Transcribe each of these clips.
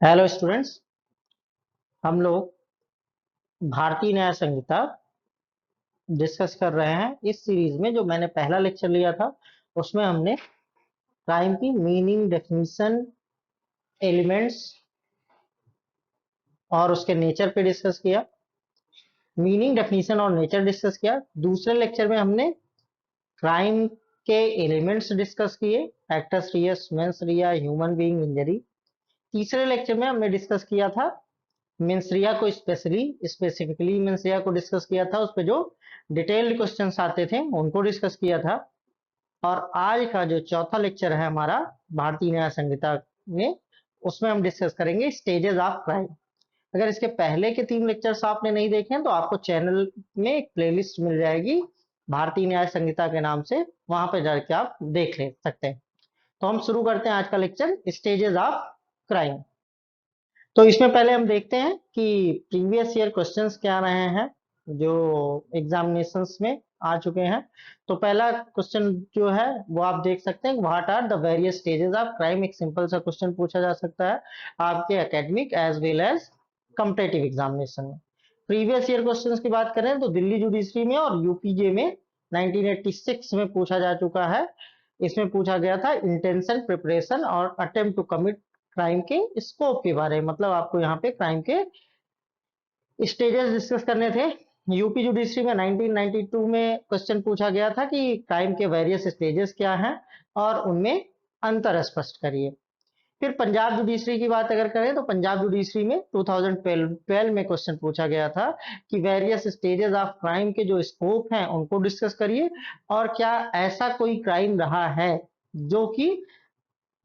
Hello students. हम लोग भारतीय न्याय संहिता डिस्कस कर रहे हैं। इस सीरीज में जो मैंने पहला लेक्चर लिया था उसमें हमने क्राइम की मीनिंग, डेफिनेशन, एलिमेंट्स और उसके नेचर पे डिस्कस किया। मीनिंग, डेफिनेशन और नेचर डिस्कस किया। दूसरे लेक्चर में हमने क्राइम के एलिमेंट्स डिस्कस किए, actus reus, mens rea, human being, injury. तीसरे लेक्चर में हमने डिस्कस किया था मेंसरिया को, स्पेसिफिकली मेंसरिया को डिस्कस किया था। उस पे जो डिटेल्ड क्वेश्चंस आते थे उनको डिस्कस किया था। और आज का जो चौथा लेक्चर है हमारा भारतीय न्याय संहिता में, उसमें हम डिस्कस करेंगे स्टेजेस ऑफ क्राइम। अगर इसके पहले के 3 लेक्चर्स आपने नहीं देखे हैं तो आपको चैनल में एक प्लेलिस्ट मिल जाएगी भारतीय न्याय संहिता के नाम से, वहां पे जाके आप देख ले सकते हैं। तो हम शुरू करते हैं आज का लेक्चर, स्टेजेस ऑफ क्राइम। तो इसमें पहले हम देखते हैं कि प्रीवियस ईयर क्वेश्चंस क्या रहे हैं जो एग्जामिनेशंस में आ चुके हैं। तो पहला क्वेश्चन जो है वो आप देख सकते हैं, what are the various stages of crime. एक सिंपल सा क्वेश्चन पूछा जा सकता है आपके academic as well as competitive examination में। प्रीवियस ईयर क्वेश्चंस की बात करें तो दिल्ली जुडिशरी में और यूपीजे में 1986 में पूछा जा चुका है। इसमें पूछा गया था इंटेंशन, प्रिपरेशन और अटेम्प्ट टू कमिट क्राइम के स्कोप के बारे में, मतलब आपको यहाँ पे क्राइम के स्टेजेस डिस्कस करने थे। यूपी जुडिशरी में 1992 में क्वेश्चन पूछा गया था कि क्राइम के वेरियस स्टेजेस क्या हैं और उनमें अंतर स्पष्ट करिए। फिर पंजाब जुडिशरी की बात अगर करें तो पंजाब जुडिशरी में 2012 में क्वेश्चन पूछा गया था कि वेरियस स्टेजेस ऑफ क्राइम के जो स्कोप हैं उनको डिस्कस करिए, और क्या ऐसा कोई क्राइम रहा है जो कि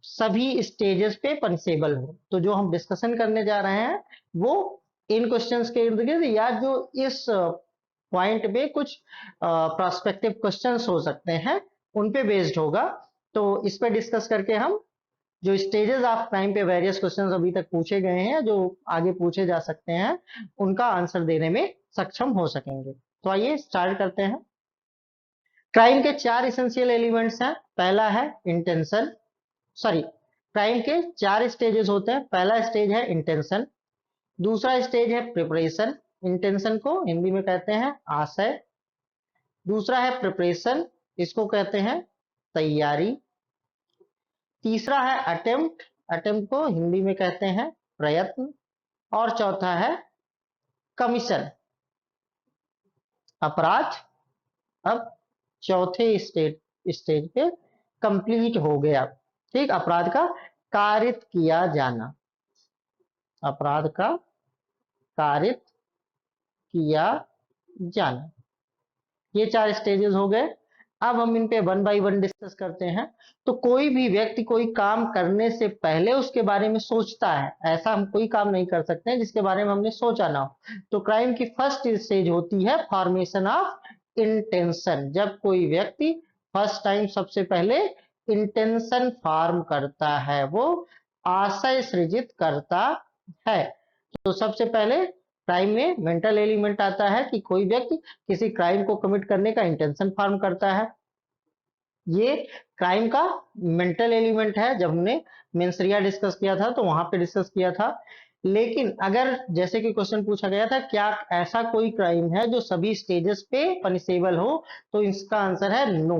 सभी स्टेजेस पे पनिशेबल हो। तो जो हम डिस्कशन करने जा रहे हैं वो इन क्वेश्चंस के इर्द गिर्द, या जो इस पॉइंट पे कुछ प्रोस्पेक्टिव क्वेश्चंस हो सकते हैं उन पे बेस्ड होगा। तो इस पे डिस्कस करके हम जो स्टेजेस ऑफ क्राइम पे वेरियस क्वेश्चंस अभी तक पूछे गए हैं, जो आगे पूछे जा सकते हैं, उनका आंसर देने में सक्षम हो सकेंगे। तो आइए स्टार्ट करते हैं। क्राइम के 4 इसेंशियल एलिमेंट्स हैं। पहला है इंटेंशन, सॉरी, क्राइम के 4 स्टेजेस होते हैं। पहला स्टेज है इंटेंशन, दूसरा स्टेज है प्रिपरेशन, इंटेंशन को हिंदी में कहते हैं आशय। दूसरा है प्रिपरेशन, इसको कहते हैं तैयारी। तीसरा है अटेम्प्ट, अटेम्प्ट को हिंदी में कहते हैं प्रयत्न। और चौथा है कमीशन, अपराध। अब चौथे स्टेज पे कंप्लीट हो गया, ठीक, अपराध का कारित किया जाना, अपराध का कारित किया जाना। ये 4 स्टेजेस हो गए। अब हम इन पे वन बाय वन डिस्कस करते हैं। तो कोई भी व्यक्ति कोई काम करने से पहले उसके बारे में सोचता है, ऐसा हम कोई काम नहीं कर सकते हैं जिसके बारे में हमने सोचा ना हो। तो क्राइम की फर्स्ट स्टेज होती है फॉर्मेशन ऑफ इंटेंशन, जब कोई व्यक्ति फर्स्ट टाइम सबसे पहले इंटेंशन फॉर्म करता है, वो आशय सृजित करता है। तो सबसे पहले क्राइम में मेंटल एलिमेंट आता है कि कोई व्यक्ति किसी क्राइम को कमिट करने का इंटेंशन फॉर्म करता है। ये क्राइम का मेंटल एलिमेंट है। जब हमने मेंसरिया डिस्कस किया था तो वहां पे डिस्कस किया था। लेकिन अगर जैसे कि क्वेश्चन पूछा गया था क्या ऐसा कोई क्राइम है जो सभी स्टेजेस पे पनिशेबल हो, तो इसका आंसर है no.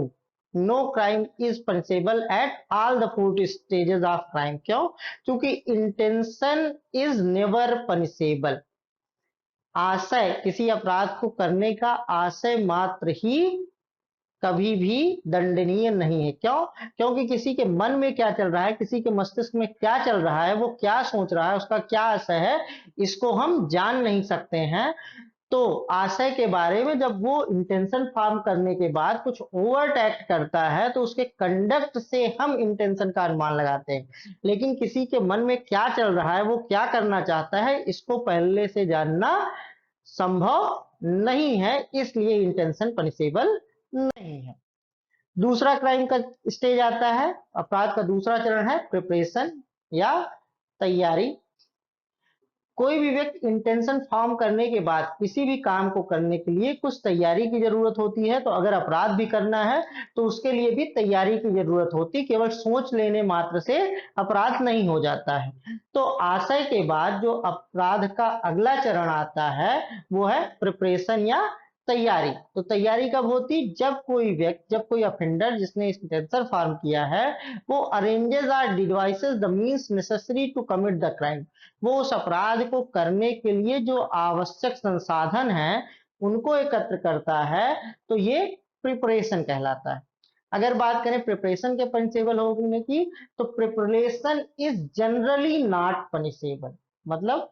No crime is punishable at all the 4 stages of crime. क्यों? क्योंकि इंटेंशन इज नेवर पनिशेबल। आशय, किसी अपराध को करने का आशय मात्र ही कभी भी दंडनीय नहीं है। क्यों? क्योंकि किसी के मन में क्या चल रहा है, किसी के मस्तिष्क में क्या चल रहा है, वो क्या सोच रहा है, उसका क्या आशय है, इसको हम जान नहीं सकते हैं। तो आशय के बारे में जब वो इंटेंशन फॉर्म करने के बाद कुछ ओवर्ट एक्ट करता है तो उसके कंडक्ट से हम इंटेंशन का अनुमान लगाते हैं। लेकिन किसी के मन में क्या चल रहा है, वो क्या करना चाहता है, इसको पहले से जानना संभव नहीं है, इसलिए इंटेंशन पनिशेबल नहीं है। दूसरा क्राइम का स्टेज आता है, अपराध का दूसरा चरण है प्रिपरेशन या तैयारी। कोई भी व्यक्ति इंटेंशन फॉर्म करने के बाद किसी भी काम को करने के लिए कुछ तैयारी की जरूरत होती है। तो अगर अपराध भी करना है तो उसके लिए भी तैयारी की जरूरत होती, केवल सोच लेने मात्र से अपराध नहीं हो जाता है। तो आशय के बाद जो अपराध का अगला चरण आता है वो है प्रिपरेशन या तैयारी। तो तैयारी कब होती, जब कोई अफेंडर जिसने इंटेंशन फॉर्म किया है वो arranges or devises the means necessary to commit the crime, वो उस अपराध को करने के लिए जो आवश्यक संसाधन हैं उनको एकत्र करता है, तो ये प्रिपरेशन कहलाता है। अगर बात करें प्रिपरेशन के पनिशेबल होने की, तो preparation is generally not punishable, मतलब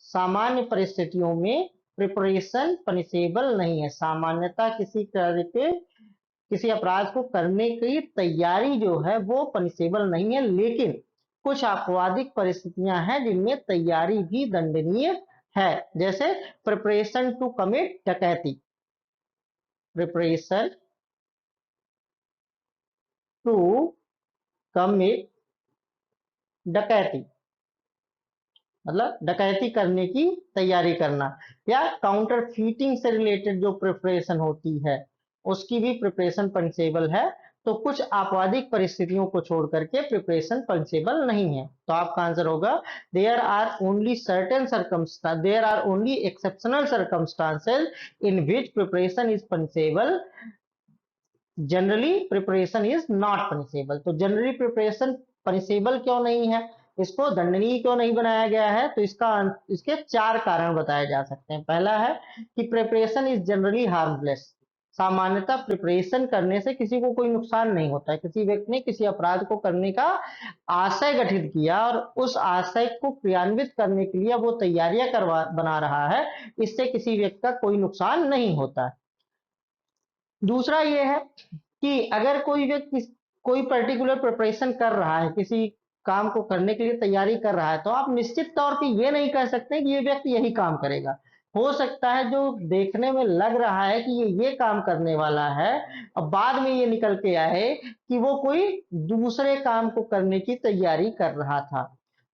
सामान्य परिस्थितियों में प्रिपरेशन पनिशेबल नहीं है। सामान्यतः किसी कार्य के, किसी अपराध को करने की तैयारी जो है वो पनिशेबल नहीं है, लेकिन कुछ आपराधिक परिस्थितियां हैं जिनमें तैयारी भी दंडनीय है। जैसे प्रिपरेशन टू कमिट डकैती, प्रिपरेशन टू कमिट डकैती मतलब डकैती करने की तैयारी करना, या काउंटर फीटिंग से रिलेटेड जो प्रिपरेशन होती है उसकी भी प्रिपरेशन पनिशेबल है। तो कुछ आपराधिक परिस्थितियों को छोड़ करके प्रिपरेशन पनिशेबल नहीं है। तो आपका आंसर होगा there are only exceptional circumstances in which preparation is punishable, generally preparation is not punishable. तो जनरली प्रिपरेशन पनिशेबल क्यों नहीं है, इसको दंडनीय क्यों नहीं बनाया गया है, तो इसके चार कारण बताए जा सकते हैं। पहला है कि प्रिपरेशन इज जनरली हार्मलेस, सामान्यतः प्रिपरेशन करने से किसी को कोई नुकसान नहीं होता है। किसी व्यक्ति ने किसी अपराध को करने का आशय गठित किया और उस आशय को क्रियान्वित करने के लिए वो तैयारियां बना रहा है, इससे किसी व्यक्ति का कोई नुकसान नहीं होता है। दूसरा ये है कि अगर कोई व्यक्ति कोई पर्टिकुलर प्रिपरेशन कर रहा है, किसी काम को करने के लिए तैयारी कर रहा है, तो आप निश्चित तौर पे ये नहीं कह सकते कि ये व्यक्ति यही काम करेगा। हो सकता है जो देखने में लग रहा है कि ये काम करने वाला है, अब बाद में ये निकल के आए कि वो कोई दूसरे काम को करने की तैयारी कर रहा था।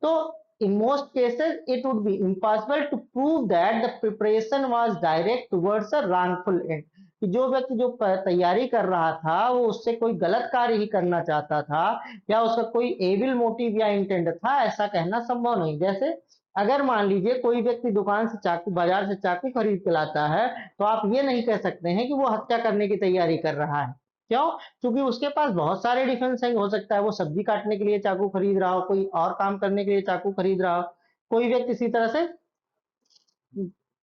तो in most cases it would be impossible to prove that the preparation was direct towards a wrongful end, कि जो व्यक्ति जो तैयारी कर रहा था वो उससे कोई गलत कार्य ही करना चाहता था या उसका कोई एविल मोटिव या इंटेंट था, ऐसा कहना संभव नहीं। जैसे अगर मान लीजिए कोई व्यक्ति दुकान से चाकू, बाजार से चाकू खरीद के लाता है, तो आप ये नहीं कह सकते हैं कि वो हत्या करने की तैयारी कर रहा है। क्यों? क्योंकि उसके पास बहुत सारे डिफेंस है। हो सकता है वो सब्जी काटने के लिए चाकू खरीद रहा हो, कोई और काम करने के लिए चाकू खरीद रहा हो, कोई व्यक्ति इसी तरह से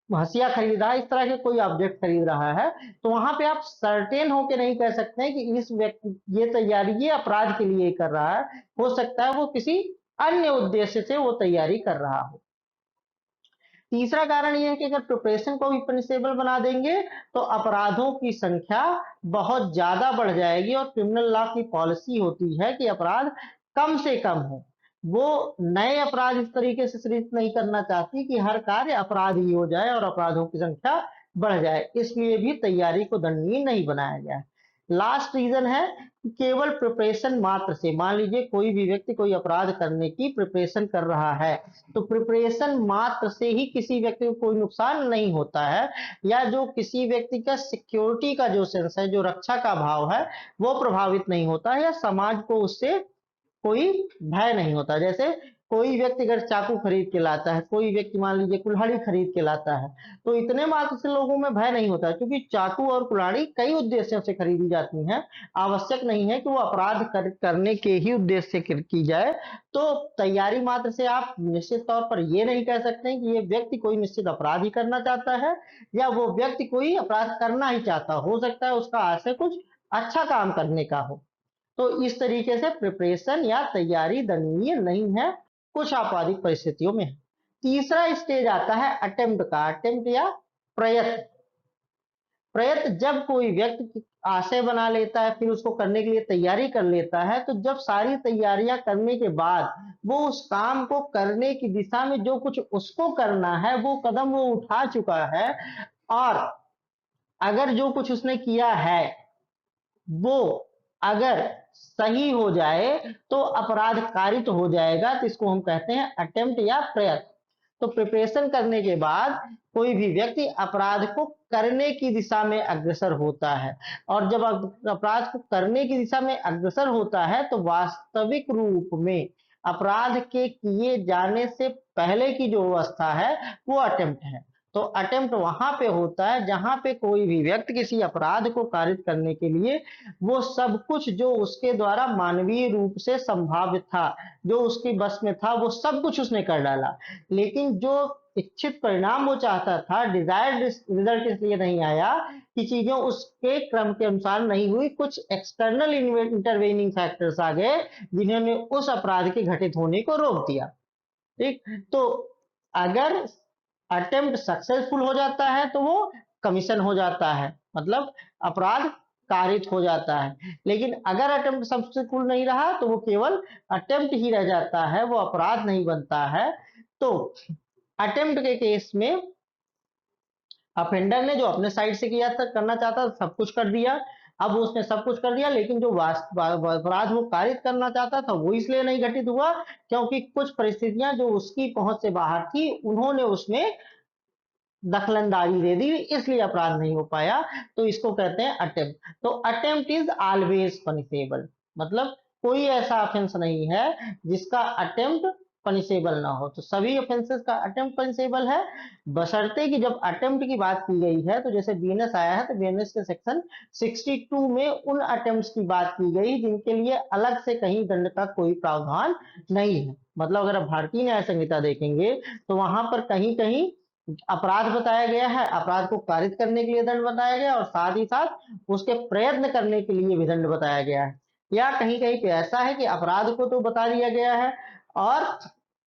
हंसिया खरीद रहा है, इस तरह के कोई ऑब्जेक्ट खरीद रहा है। तो वहां पे आप सर्टेन होके नहीं कह सकते हैं कि इस व्यक्ति ये तैयारी ये अपराध के लिए कर रहा है। हो सकता है वो किसी अन्य उद्देश्य से वो तैयारी कर रहा हो। तीसरा कारण यह है कि अगर प्रिपरेशन को भी पनिशेबल बना देंगे तो अपराधों की संख्या बहुत ज्यादा बढ़ जाएगी, और क्रिमिनल लॉ की पॉलिसी होती है कि अपराध कम से कम हो। वो नए अपराध इस तरीके से सृजित नहीं करना चाहती कि हर कार्य अपराध ही हो जाए और अपराधों की संख्या बढ़ जाए, इसलिए भी तैयारी को दंडनीय नहीं बनाया गया है। लास्ट रीजन है कि केवल प्रिपरेशन मात्र से, मान लीजिए कोई भी व्यक्ति कोई अपराध करने की प्रिपरेशन कर रहा है, तो प्रिपरेशन मात्र से ही किसी व्यक्ति को कोई नुकसान नहीं होता है, या जो किसी व्यक्ति का सिक्योरिटी का जो सेंस है, जो रक्षा का भाव है, वो प्रभावित नहीं होता है, या समाज को उससे कोई भय नहीं होता। जैसे कोई व्यक्ति अगर चाकू खरीद के लाता है, कोई व्यक्ति मान लीजिए कुल्हाड़ी खरीद के लाता है, तो इतने मात्र से लोगों में भय नहीं होता है, क्योंकि चाकू और कुल्हाड़ी कई उद्देश्यों से खरीदी जाती हैं। आवश्यक नहीं है कि वो अपराध करने के ही उद्देश्य से की जाए। तो तैयारी मात्र से आप निश्चित तौर पर ये नहीं कह सकते हैं कि ये व्यक्ति कोई निश्चित अपराध ही करना चाहता है, या वो व्यक्ति कोई अपराध करना ही चाहता। हो सकता है उसका आशय कुछ अच्छा काम करने का हो। तो इस तरीके से प्रिपरेशन या तैयारी दंडनीय नहीं है, कुछ आपराधिक परिस्थितियों में है। तीसरा स्टेज आता है अटेम्प्ट का। अटेम्प्ट या प्रयत्न। प्रयत्न जब कोई व्यक्ति आशय बना लेता है, फिर उसको करने के लिए तैयारी कर लेता है, तो जब सारी तैयारियां करने के बाद वो उस काम को करने की दिशा में जो कुछ उसको करना है वो कदम वो उठा चुका है, और अगर जो कुछ उसने किया है वो अगर सही हो जाए तो अपराध कारित हो जाएगा, तो इसको हम कहते हैं अटेम्प्ट या प्रयत्न। तो प्रिपरेशन करने के बाद कोई भी व्यक्ति अपराध को करने की दिशा में अग्रसर होता है, और जब अपराध को करने की दिशा में अग्रसर होता है तो वास्तविक रूप में अपराध के किए जाने से पहले की जो अवस्था है वो अटेम्प्ट है। तो अटेम्प्ट वहां पे होता है जहां पे कोई भी व्यक्ति किसी अपराध को कारित करने के लिए वो सब कुछ जो उसके द्वारा मानवीय रूप से संभाव्य था, जो उसकी बस में था, वो सब कुछ उसने कर डाला, लेकिन जो इच्छित परिणाम वो चाहता था, डिजायर्ड रिजल्ट इसलिए नहीं आया कि चीजें उसके क्रम के अनुसार नहीं हुई, कुछ एक्सटर्नल इंटरवेनिंग फैक्टर्स आ गए जिन्होंने उस अपराध के घटित होने को रोक दिया। ठीक, तो अगर अटेम्प्ट सक्सेसफुल हो जाता है तो वो कमीशन हो जाता है, मतलब अपराध कारित हो जाता है। लेकिन अगर अटेम्प्ट सक्सेसफुल नहीं रहा तो वो केवल अटेम्प्ट ही रह जाता है, वो अपराध नहीं बनता है। तो अटेम्प्ट के केस में अफेंडर ने जो अपने साइड से किया था, करना चाहता था, सब कुछ कर दिया। अब उसने सब कुछ कर दिया, लेकिन जो अपराध वो कारित करना चाहता था वो इसलिए नहीं घटित हुआ क्योंकि कुछ परिस्थितियां जो उसकी पहुंच से बाहर थी उन्होंने उसमें दखलंदाजी दे दी, इसलिए अपराध नहीं हो पाया। तो इसको कहते हैं अटेम्प्ट। तो अटेम्प्ट इज ऑलवेज पनिशेबल, मतलब कोई ऐसा ऑफेंस नहीं है जिसका अटेम्प्ट पनिशेबल ना हो। तो सभी ऑफेंसेस का अटेम्प्ट पनिशेबल है, बशर्ते कि जब अटेम्प्ट की बात की गई है तो जैसे बीएनएस आया है तो बीएनएस के सेक्शन 62 में उन अटेम्प्ट्स की बात की गई जिनके लिए अलग से कहीं दंड का कोई प्रावधान नहीं है। मतलब अगर आप भारतीय न्याय संहिता देखेंगे तो वहां पर कहीं कहीं अपराध बताया गया है, अपराध को कारित करने के लिए दंड बताया गया, और साथ ही साथ उसके प्रयत्न करने के लिए भी दंड बताया गया है। या कहीं कहीं पे ऐसा है कि अपराध को तो बता दिया गया है और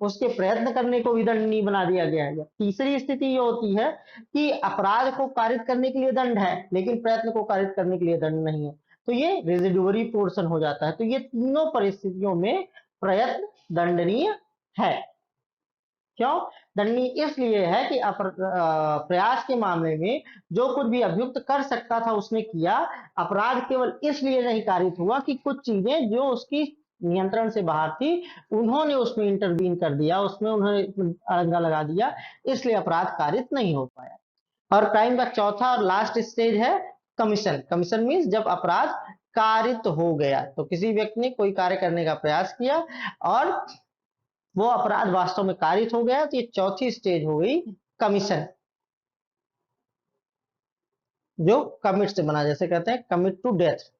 उसके प्रयत्न करने को भी दंड नहीं बना दिया गया है। तीसरी स्थिति ये होती है कि अपराध को कारित करने के लिए दंड है लेकिन प्रयत्न को कारित करने के लिए दंड नहीं है, तो ये रेजिडुअरी पोर्शन हो जाता है। तो ये तीनों परिस्थितियों में प्रयत्न दंडनीय है। क्यों दंडनीय? इसलिए है कि प्रयास के मामले में जो कुछ भी अभियुक्त कर सकता था उसने किया, अपराध केवल इसलिए नहीं कारित हुआ कि कुछ चीजें जो उसकी नियंत्रण से बाहर थी उन्होंने उसमें इंटरवीन कर दिया, उसमें उन्होंने अड़ंगा लगा दिया, इसलिए अपराध कारित नहीं हो पाया। और क्राइम का चौथा और लास्ट स्टेज है कमीशन। कमीशन मीन्स जब अपराध कारित हो गया, तो किसी व्यक्ति ने कोई कार्य करने का प्रयास किया और वो अपराध वास्तव में कारित हो गया, तो ये चौथी स्टेज हो गई कमीशन, जो कमिट से बना, जैसे कहते हैं कमिट टू डेथ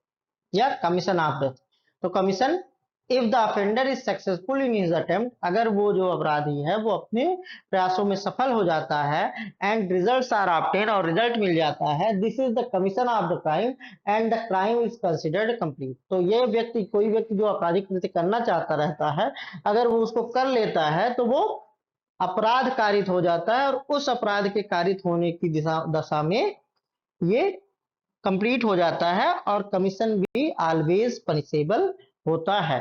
या कमीशन ऑफ डेथ। तो commission, if the offender is successful in his attempt, अगर वो जो अपराधी है वो अपने प्रयासों में सफल हो जाता है, एंड रिजल्ट्स आर ऑब्टेन, और रिजल्ट मिल जाता है, this is the commission of the crime and the crime is considered complete. तो ये व्यक्ति, कोई व्यक्ति जो आपराधिक कृत्य करना चाहता रहता है, अगर वो उसको कर लेता है तो वो अपराध कारित हो जाता है, और उस अपराध के कारित होने की दशा में ये कंप्लीट हो जाता है, और कमीशन भी ऑलवेज पनिशेबल होता है।